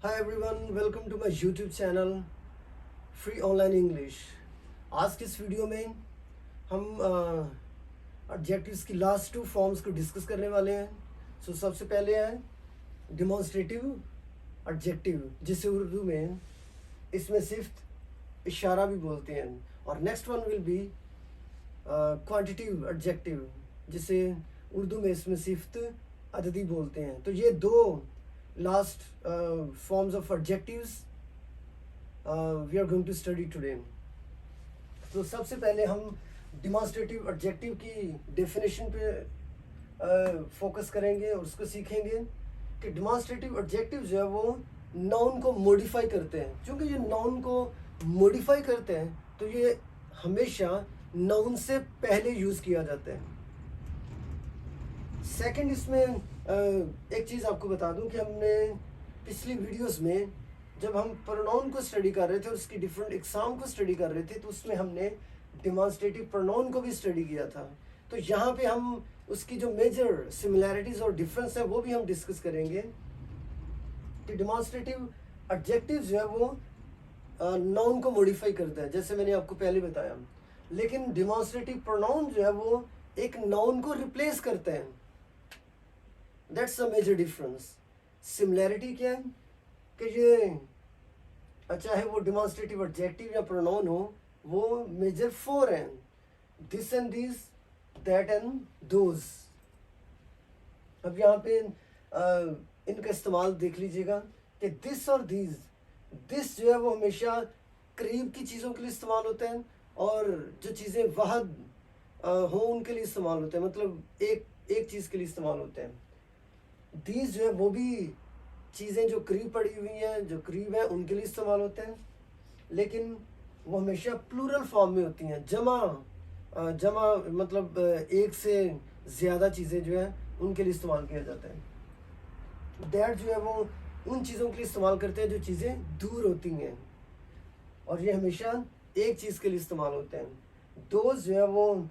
Hi everyone, welcome to my YouTube channel free online English. आज के इस video में हम एडजेक्टिव्स की लास्ट टू फॉर्म्स को डिस्कस करने वाले हैं। सबसे पहले है डिमॉन्स्ट्रेटिव एडजेक्टिव, जिसे उर्दू में इसमें सिर्फ इशारा भी बोलते हैं, और next one will be quantitative adjective, जिसे उर्दू में इसमें सिर्फ अददी बोलते हैं। तो ये दो last forms of adjectives we are going to study today. तो सबसे पहले हम demonstrative adjective की definition पे फोकस करेंगे और उसको सीखेंगे कि demonstrative adjective जो है वो noun को modify करते हैं। क्योंकि ये noun को modify करते हैं तो ये हमेशा noun से पहले यूज़ किया जाता है। सेकंड, इसमें एक चीज़ आपको बता दूं कि हमने पिछली वीडियोस में जब हम प्रोनाउन को स्टडी कर रहे थे और उसकी डिफरेंट एग्जाम को स्टडी कर रहे थे तो उसमें हमने डिमॉन्स्ट्रेटिव प्रोनाउन को भी स्टडी किया था। तो यहाँ पे हम उसकी जो मेजर सिमिलैरिटीज़ और डिफरेंस है वो भी हम डिस्कस करेंगे कि डिमॉन्स्ट्रेटिव एडजेक्टिव जो है वो नाउन को मॉडिफाई करता है, जैसे मैंने आपको पहले बताया। लेकिन डिमॉन्स्ट्रेटिव प्रोनाउन जो है वो एक नाउन को रिप्लेस करते हैं। That's a major difference. Similarity क्या है कि ये चाहे वो डिमॉन्स्ट्रेटिव एडजेक्टिव या प्रोनाउन हो, वो मेजर फोर हैं: this and this, that and those. अब यहाँ पे इनका इस्तेमाल देख लीजिएगा कि दिस और दीज। दिस जो है वो हमेशा करीब की चीज़ों के लिए इस्तेमाल होते हैं, और जो चीज़ें वाहद हों उनके लिए इस्तेमाल होते हैं, मतलब एक चीज़ के लिए इस्तेमाल होते हैं। दीज जो है वो भी चीज़ें जो करीब पड़ी हुई हैं, जो करीब हैं, उनके लिए इस्तेमाल होते हैं, लेकिन वो हमेशा प्लूरल फॉर्म में होती हैं। जमा मतलब एक से ज़्यादा चीज़ें जो हैं उनके लिए इस्तेमाल किया जाता है। दैट जो है वो उन चीज़ों के लिए इस्तेमाल करते हैं जो चीज़ें दूर होती हैं, और ये हमेशा एक चीज़ के लिए इस्तेमाल होते हैं। दोज जो है वो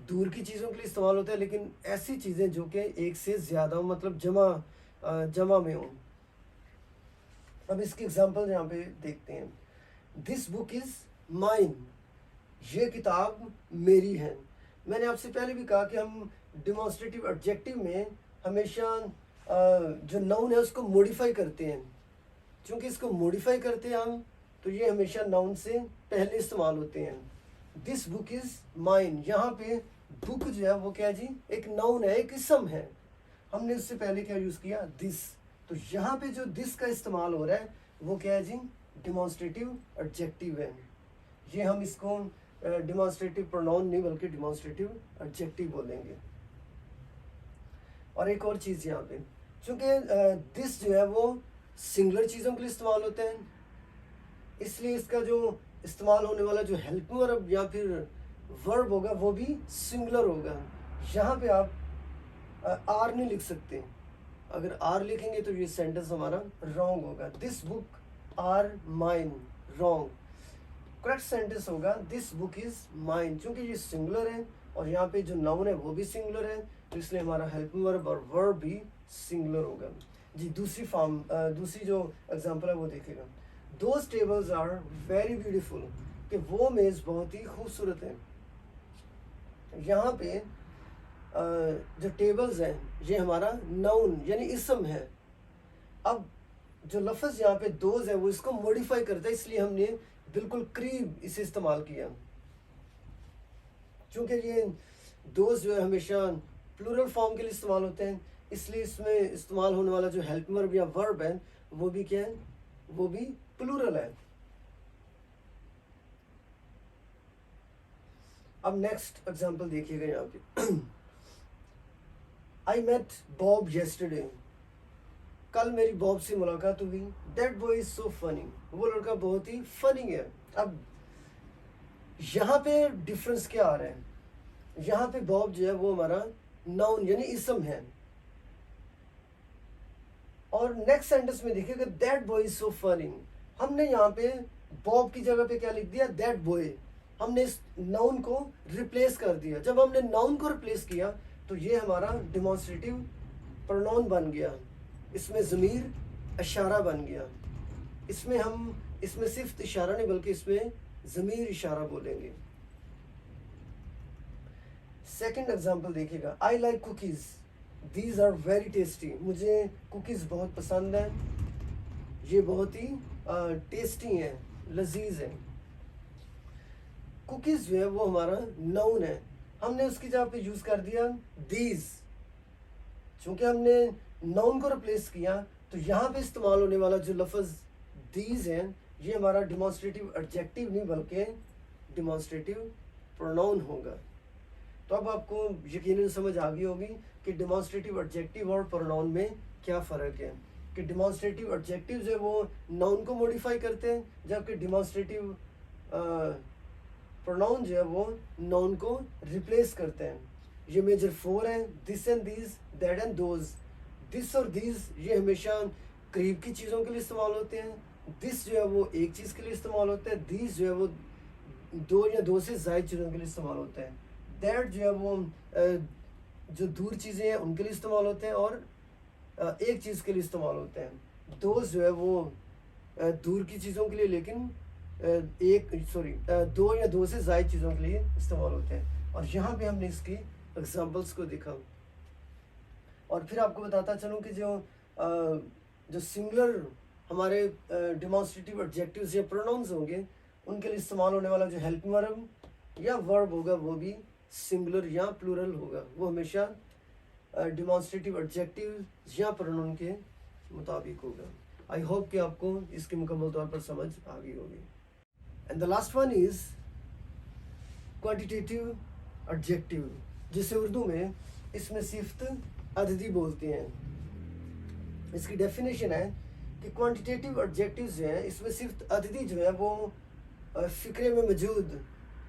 दूर की चीज़ों के लिए इस्तेमाल होता है, लेकिन ऐसी चीज़ें जो कि एक से ज़्यादा हो, मतलब जमा में हो। अब इसकी एग्जांपल यहाँ पे देखते हैं। दिस बुक इज़ माइन, ये किताब मेरी है। मैंने आपसे पहले भी कहा कि हम डिमॉन्स्ट्रेटिव एडजेक्टिव में हमेशा जो नाउन है उसको मॉडिफाई करते हैं। क्योंकि इसको मॉडिफाई करते हैं हम, तो ये हमेशा नाउन से पहले इस्तेमाल होते हैं। दिस बुक इज़ माइन, यहाँ पे बुक जो है वो क्या है जी, एक नाउन है, एक इसम है। हमने उससे पहले क्या यूज़ किया, दिस। तो यहाँ पे जो दिस का इस्तेमाल हो रहा है वो क्या है जी, डिमॉन्स्ट्रेटिव एडजेक्टिव है। ये हम इसको डिमॉन्स्ट्रेटिव प्रोनाउन नहीं बल्कि डिमॉन्स्ट्रेटिव एडजेक्टिव बोलेंगे। और एक और चीज़ यहाँ पे, चूँकि दिस जो है वो सिंगुलर चीज़ों के लिए इस्तेमाल होते हैं, इसलिए इसका जो इस्तेमाल होने वाला जो हेल्पिंग वर्ब या फिर वर्ब होगा वो भी सिंगुलर होगा। यहाँ पे आप आर नहीं लिख सकते। अगर आर लिखेंगे तो ये सेंटेंस हमारा रॉन्ग होगा। This book are mine, wrong. Correct sentence होगा दिस बुक इज़ माइन, क्योंकि ये सिंगुलर है और यहाँ पे जो नाउन है वो भी सिंगुलर है, तो इसलिए हमारा हेल्पिंग वर्ब और वर्ब भी सिंगुलर होगा जी। दूसरी जो एग्जांपल है वो देखेगा। Those tables are very beautiful, कि वो मेज़ बहुत ही खूबसूरत है। यहाँ पे जो टेबल्स हैं ये हमारा नाउन यानी इसम है। अब जो लफ्ज़ यहाँ पे दोज है वो इसको मॉडिफाई करता है, इसलिए हमने बिल्कुल करीब इसे इस्तेमाल किया। क्योंकि ये दोज जो है हमेशा प्लूरल फॉर्म के लिए इस्तेमाल होते हैं, इसलिए इसमें इस्तेमाल होने वाला जो हेल्प वर्ब या वर्ब है वो भी क्या है, वो भी प्लूरल है। अब नेक्स्ट एग्जांपल देखिएगा यहाँ पे। आई मेट बॉब येस्टरडे, कल मेरी बॉब से मुलाकात हुई। That boy is so funny, वो लड़का बहुत ही फनी है। अब यहाँ पे डिफरेंस क्या आ रहा है, यहाँ पे बॉब जो है वो हमारा नाउन यानी इसम है, और नेक्स्ट सेंटेंस में देखिएगा that boy is so funny. हमने यहाँ पे बॉब की जगह पे क्या लिख दिया, दैट बॉय। हमने इस नाउन को रिप्लेस कर दिया। जब हमने नाउन को रिप्लेस किया तो ये हमारा डिमॉन्स्ट्रेटिव प्रोनाउन बन गया, इसमें ज़मीर इशारा बन गया। इसमें हम इसमें सिर्फ इशारा नहीं बल्कि इसमें ज़मीर इशारा बोलेंगे। सेकंड एग्जांपल देखिएगा, I like cookies, these are very tasty. मुझे कुकीज़ बहुत पसंद हैं, ये बहुत ही टेस्टी हैं, लजीज हैं। कुकीज़ जो है वो हमारा नाउन है, हमने उसकी जगह पे यूज़ कर दिया दीज। चूँकि हमने नाउन को रिप्लेस किया तो यहाँ पे इस्तेमाल होने वाला जो लफ्ज़ दीज हैं ये हमारा डिमॉन्स्ट्रेटिव एडजेक्टिव नहीं बल्कि डिमॉन्स्ट्रेटिव प्रोनाउन होगा। तो अब आपको यकीनन समझ आ गई होगी कि डिमॉन्स्ट्रेटिव एडजेक्टिव और प्रोनाउन में क्या फ़र्क है। कि डिमॉन्स्ट्रेटिव एडजेक्टिव जो है वो नाउन को मॉडिफाई करते हैं, जबकि डिमॉन्स्ट्रेटिव प्रोनाउन जो है वो नाउन को रिप्लेस करते हैं। ये मेजर 4 हैं, this and these, that and those. This और दीज ये हमेशा करीब की चीज़ों के लिए इस्तेमाल होते हैं, दिस जो है वो एक चीज़ के लिए इस्तेमाल होता है, दीज जो है वो दो या दो से ज़ायद चीज़ों के लिए इस्तेमाल होता है, दैट जो है वो जो दूर चीज़ें हैं उनके लिए इस्तेमाल होते हैं और एक चीज़ के लिए इस्तेमाल होते हैं। दोज जो है वो दूर की चीज़ों के लिए लेकिन दो या दो से ज़ायद चीज़ों के लिए इस्तेमाल होते हैं। और यहाँ पे हमने इसकी एग्जांपल्स को देखा। और फिर आपको बताता चलूँ कि जो सिंगुलर हमारे डिमॉन्स्ट्रेटिव एडजेक्टिव्स या प्रोनाउंस होंगे उनके लिए इस्तेमाल होने वाला जो हेल्पिंग वर्ब या वर्ब होगा वो भी सिंगुलर या प्लूरल होगा, वो हमेशा डिमॉन्स्ट्रेटिव एडजेक्टिव या प्रोनाउन के मुताबिक होगा। आई होप कि आपको इसकी मुकम्मल तौर पर समझ आ गई होगी। And the last one is quantitative adjective, जिसे उर्दू में इसमें सिफ्त अददी बोलते हैं। इसकी डेफिनेशन है कि क्वांटिटेटिव एडजेक्टिव्स जो हैं इसमें सिर्फ अददी जो है वो फ़िक्रे में मौजूद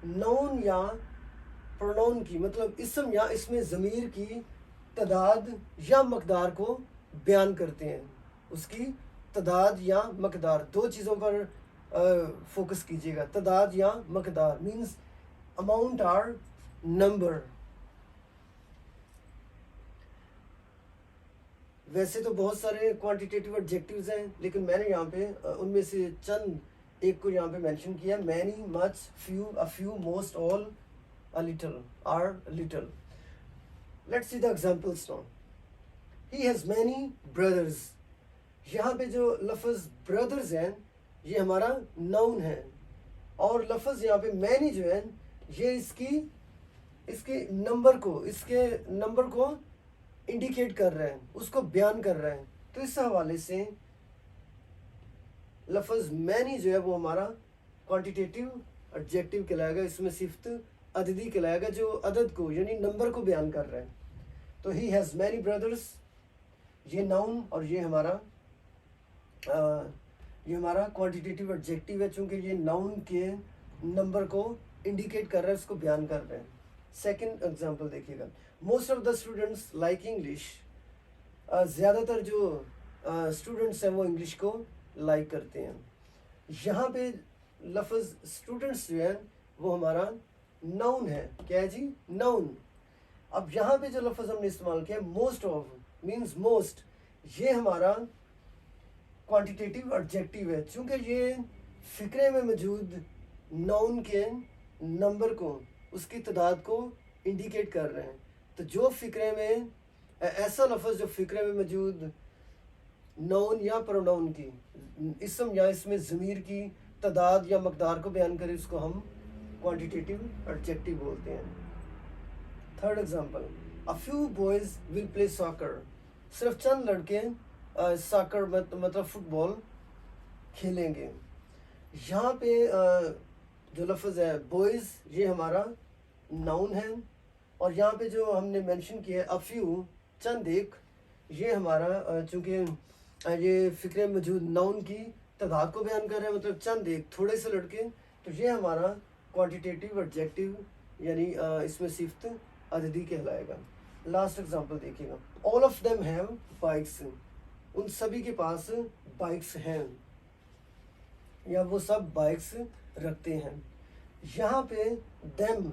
नाउन या प्रोनाउन की मतलब इसम या इसमें ज़मीर की तादाद या मकदार को बयान करते हैं। उसकी तादाद या मकदार, दो चीज़ों पर फोकस कीजिएगा। तादाद या मकदार मीन्स अमाउंट और नंबर। वैसे तो बहुत सारे क्वांटिटेटिव एडजेक्टिव्स हैं, लेकिन मैंने यहाँ पे उनमें से चंद एक को यहाँ पे मेंशन किया, many, much, few, a few, most, all, a little, or little. Let's see the examples now. He has many brothers. यहाँ पे जो लफ्ज़ ब्रदर्स हैं ये हमारा नाउन है, और लफ्ज़ यहाँ पे मैनी जो है ये इसके नंबर को इंडिकेट कर रहे हैं, उसको बयान कर रहे हैं। तो इस हवाले से लफ्ज़ मैनी जो है वो हमारा क्वांटिटेटिव एडजेक्टिव कहलाएगा, इसमें सिफ्त अददी कहलाएगा जो अदद को यानी नंबर को बयान कर रहे हैं। तो ही हैज़ मैनी ब्रदर्स ये नाउन और ये हमारा क्वांटिटेटिव एडजेक्टिव है, चूँकि ये नाउन के नंबर को इंडिकेट कर रहा है, उसको बयान कर रहे हैं। सेकंड एग्जांपल देखिएगा, most of the students like English. ज़्यादातर जो स्टूडेंट्स हैं वो इंग्लिश को लाइक करते हैं। यहाँ पे लफ्ज़ स्टूडेंट्स जो है वो हमारा नाउन है। क्या है जी? नाउन। अब यहाँ पे जो लफ्ज़ हमने इस्तेमाल किया मोस्ट ऑफ मीन्स मोस्ट, ये हमारा क्वांटिटेटिव एडजेक्टिव है, चूँकि ये फ़िक्रे में मौजूद नाउन के नंबर को, उसकी तादाद को इंडिकेट कर रहे हैं। तो जो फ़िक्रे में ऐसा लफ्ज़ जो फ़िक्रे में मौजूद नाउन या प्रोनाउन की इसम या इसमें ज़मीर की तादाद या मकदार को बयान करे, उसको हम क्वांटिटेटिव एडजेक्टिव बोलते हैं। Third example, a few boys will play soccer. सिर्फ चंद लड़के सॉकर मतलब फुटबॉल खेलेंगे। यहाँ पे जो लफ्ज़ है बॉयज़ ये हमारा नाउन है, और यहाँ पे जो हमने मेंशन किया है अ फ्यू चंद एक, ये हमारा चूँकि ये फ़िक्रे में मौजूद नाउन की तादाद को बयान कर रहा है, मतलब चंद एक थोड़े से लड़के, तो ये हमारा क्वांटिटेटिव एडजेक्टिव यानी इसमें सिफ्त अददी कहलाएगा। लास्ट एग्जांपल देखिएगा, all of them have bikes. उन सभी के पास बाइक्स हैं या वो सब बाइक्स रखते हैं। यहाँ पे देम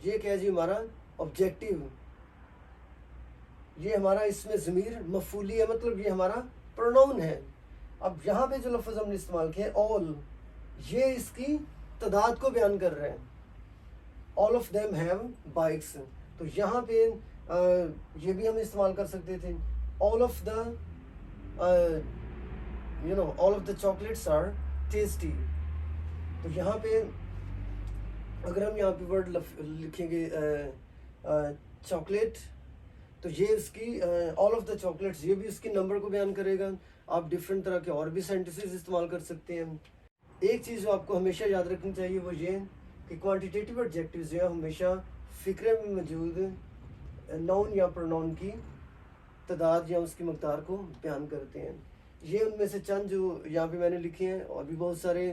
ये क्या है जी? हमारा ऑब्जेक्टिव, ये हमारा इसमें ज़मीर मफूली है, मतलब ये हमारा प्रोनाउन है। अब यहाँ पे जो लफ्ज़ हमने इस्तेमाल किया ऑल, ये इसकी तादाद को बयान कर रहे हैं। All of them have bikes, तो यहाँ पे ये भी हम इस्तेमाल कर सकते थे, all of the all of the chocolates are tasty. तो यहाँ पे अगर हम यहाँ पे वर्ड लिखेंगे चॉकलेट, तो ये इसकी ऑल ऑफ द चॉकलेट्स, ये भी उसके नंबर को बयान करेगा। आप डिफरेंट तरह के और भी सेंटेंसेस इस्तेमाल कर सकते हैं। एक चीज़ जो आपको हमेशा याद रखनी चाहिए वो ये कि क्वांटिटेटिव एडजेक्टिव्स जो है हमेशा फ़िक्रे में मौजूद नाउन या प्रोनाउन की तादाद या उसकी मकदार को बयान करते हैं। ये उनमें से चंद जो यहाँ पे मैंने लिखे हैं, और भी बहुत सारे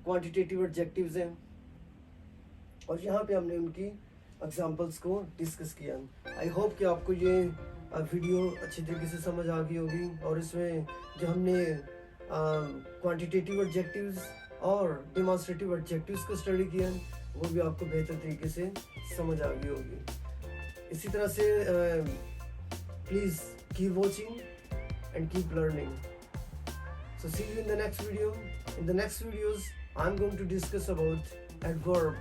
क्वांटिटेटिव एडजेक्टिव्स हैं, और यहाँ पे हमने उनकी एग्जांपल्स को डिस्कस किया। आई होप कि आपको ये वीडियो अच्छी तरीके से समझ आ गई होगी, और इसमें जो हमने क्वांटिटेटिव एडजेक्टिव्स और डेमोंस्ट्रेटिव एडजेक्टिव्स को स्टडी किया वो भी आपको बेहतर तरीके से समझ आ गई होगी। इसी तरह से please keep watching and keep learning. So see you in the next video. In the next videos, I'm going to discuss about adverb.